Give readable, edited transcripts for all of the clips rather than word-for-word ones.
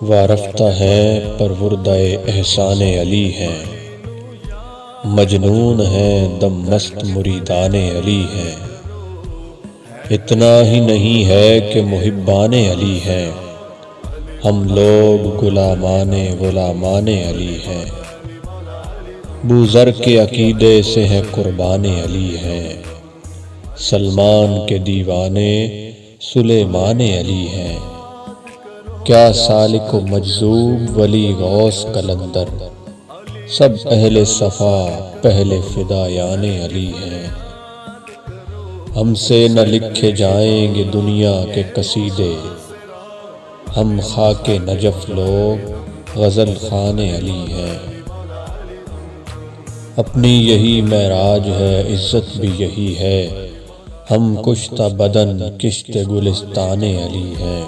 وارفتہ ہے پروردہ احسان علی ہے، مجنون ہے دم مست مریدان علی ہے۔ اتنا ہی نہیں ہے کہ محبان علی ہیں، ہم لوگ غلامان علی ہیں۔ بوذر کے عقیدے سے ہے قربان علی ہیں، سلمان کے دیوانے سلیمان علی ہیں۔ کیا سالک و مجذوب ولی غوث قلندر، سب اہل صفا پہلے فدایان علی ہیں۔ ہم سے نہ لکھے جائیں گے دنیا کے قصیدے، ہم خاک نجف لوگ غزل خوان علی ہیں۔ اپنی یہی معراج ہے عزت بھی یہی ہے، ہم کشتہ بدن کشت گلستان علی ہیں۔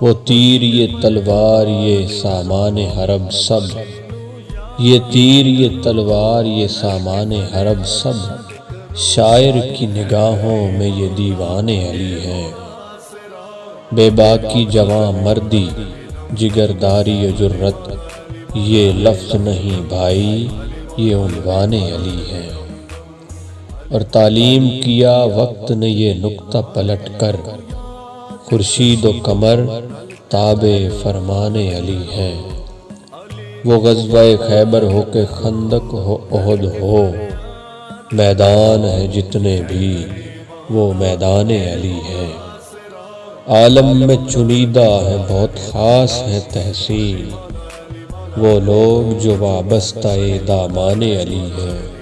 وہ تیر یہ تلوار یہ سامان حرب سب، یہ تیر یہ تلوار یہ سامان حرب سب، شاعر کی نگاہوں میں یہ دیوان علی ہیں۔ بے باکی جواں مردی جگرداری و جرت، یہ لفظ نہیں بھائی یہ عنوان علی ہے۔ اور تعلیم کیا وقت نے یہ نکتہ پلٹ کر، خورشید و قمر تابع فرمان علی ہے۔ وہ غزوہ خیبر ہو کہ خندق ہو احد ہو، میدان ہے جتنے بھی وہ میدان علی ہے۔ عالم میں چنیدہ ہے بہت خاص ہے تحسین، وہ لوگ جو وابستہ دامان علی ہے۔